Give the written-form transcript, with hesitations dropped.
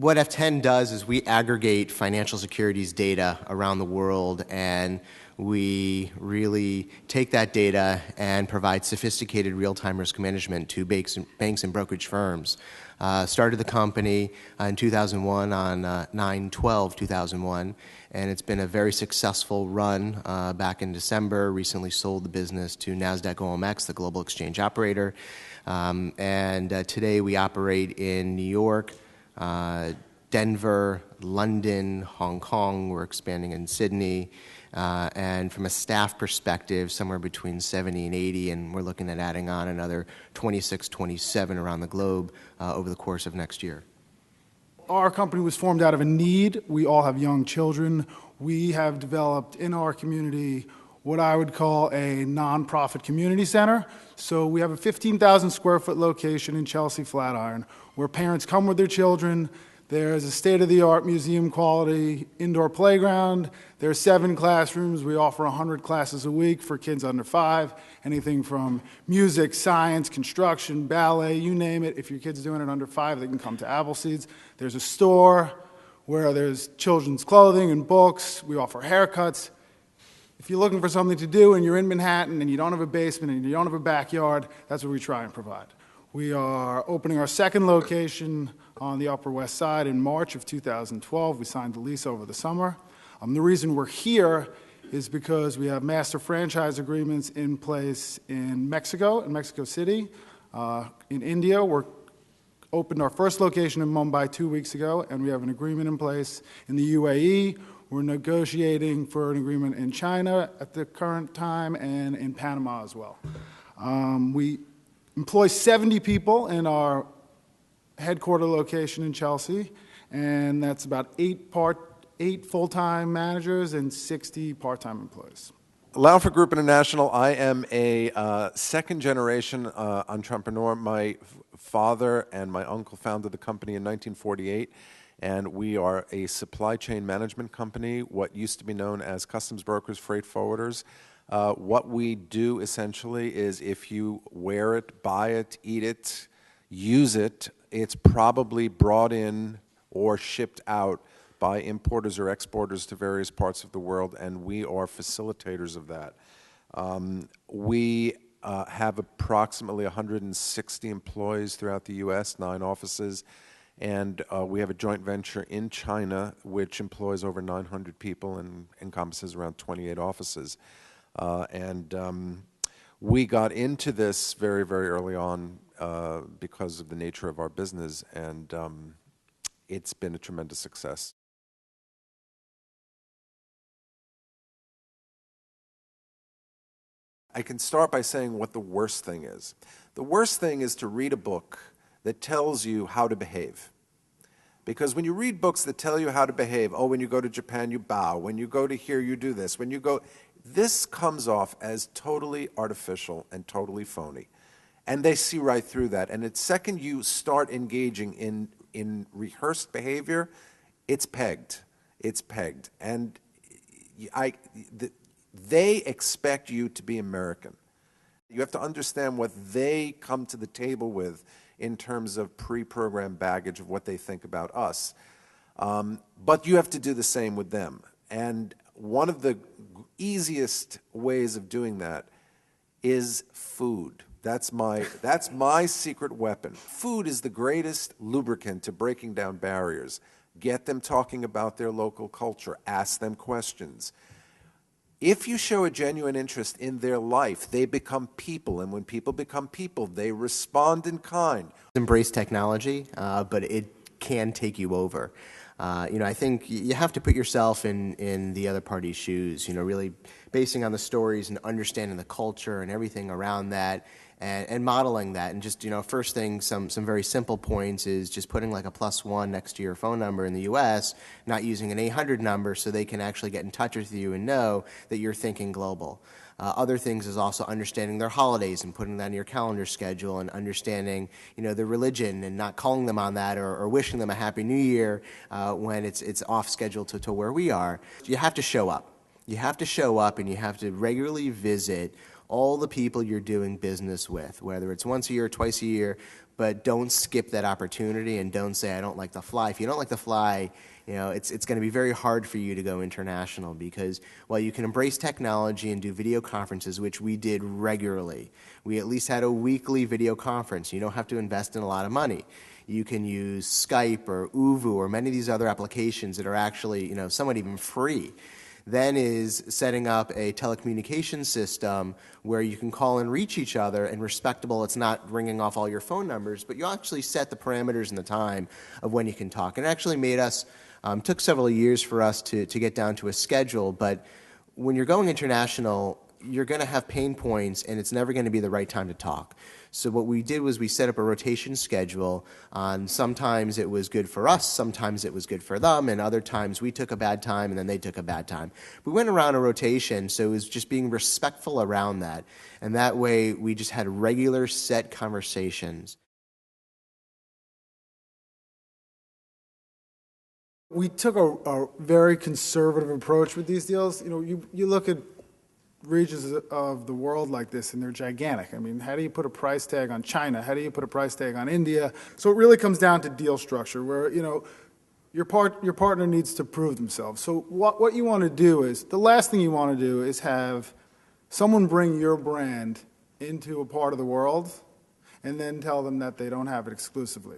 What F10 does is we aggregate financial securities data around the world, and we really take that data and provide sophisticated real-time risk management to banks and brokerage firms. Started the company in 2001 on 9/12/2001, and it's been a very successful run back in December. Recently sold the business to NASDAQ OMX, the global exchange operator. Today we operate in New York, Denver, London, Hong Kong. We're expanding in Sydney. And from a staff perspective, somewhere between 70 and 80, and we're looking at adding on another 26, 27 around the globe over the course of next year. Our company was formed out of a need. We all have young children. We have developed in our community what I would call a nonprofit community center. So we have a 15,000 square foot location in Chelsea Flatiron where parents come with their children. There's a state-of-the-art museum quality indoor playground. There are 7 classrooms. We offer 100 classes a week for kids under 5, anything from music, science, construction, ballet, you name it. If your kid's doing it under 5, they can come to Appleseeds. There's a store where there's children's clothing and books. We offer haircuts. If you're looking for something to do and you're in Manhattan and you don't have a basement and you don't have a backyard, that's what we try and provide. We are opening our second location on the Upper West Side in March of 2012. We signed the lease over the summer. The reason we're here is because we have master franchise agreements in place in Mexico City. In India, we opened our first location in Mumbai 2 weeks ago, and we have an agreement in place in the UAE. We're negotiating for an agreement in China at the current time and in Panama as well. We employ 70 people in our headquarter location in Chelsea, and that's about 8 full-time managers and 60 part-time employees. Laufer Group International, I am a second-generation entrepreneur. My father and my uncle founded the company in 1948, and we are a supply chain management company, what used to be known as customs brokers, freight forwarders. What we do essentially is if you wear it, buy it, eat it, use it, it's probably brought in or shipped out by importers or exporters to various parts of the world, and we are facilitators of that. We have approximately 160 employees throughout the U.S., 9 offices, and we have a joint venture in China which employs over 900 people and encompasses around 28 offices. We got into this very, very early on because of the nature of our business, and it's been a tremendous success. I can start by saying what the worst thing is. The worst thing is to read a book that tells you how to behave. Because when you read books that tell you how to behave, oh, when you go to Japan, you bow. When you go to here, you do this. When you go, this comes off as totally artificial and totally phony. And they see right through that. And the second you start engaging in rehearsed behavior, it's pegged. It's pegged. And they expect you to be American. You have to understand what they come to the table with in terms of pre-programmed baggage of what they think about us. But you have to do the same with them. And one of the easiest ways of doing that is food. That's my secret weapon. Food is the greatest lubricant to breaking down barriers. Get them talking about their local culture. Ask them questions. If you show a genuine interest in their life, they become people, and when people become people, they respond in kind. Embrace technology, but it can take you over. I think you have to put yourself in the other party's shoes, really basing on the stories and understanding the culture and everything around that, and modeling that. And just, first thing, some very simple points is just putting like a +1 next to your phone number in the U.S., not using an 800 number so they can actually get in touch with you and know that you're thinking global. Other things is also understanding their holidays and putting that in your calendar schedule, and understanding, their religion and not calling them on that, or wishing them a Happy New Year when it's off schedule to where we are. You have to show up. You have to show up, and you have to regularly visit all the people you're doing business with, whether it's once a year, twice a year, but don't skip that opportunity and don't say, I don't like to fly. If you don't like to fly, it's going to be very hard for you to go international because while you can embrace technology and do video conferences, which we did regularly, we at least had a weekly video conference. You don't have to invest in a lot of money. You can use Skype or Uvu or many of these other applications that are actually, somewhat even free. Then is setting up a telecommunications system where you can call and reach each other and respectable, it's not ringing off all your phone numbers, but you actually set the parameters and the time of when you can talk. And it actually made us, took several years for us to get down to a schedule, but when you're going international, you're going to have pain points and it's never going to be the right time to talk. So what we did was we set up a rotation schedule. Sometimes it was good for us, sometimes it was good for them, and other times we took a bad time and then they took a bad time. We went around a rotation, so it was just being respectful around that. And that way we just had regular set conversations. We took a very conservative approach with these deals. You look at regions of the world like this, and they're gigantic. I mean, how do you put a price tag on China? How do you put a price tag on India? So it really comes down to deal structure, where your partner needs to prove themselves. So what you want to do is, the last thing you want to do is have someone bring your brand into a part of the world and then tell them that they don't have it exclusively.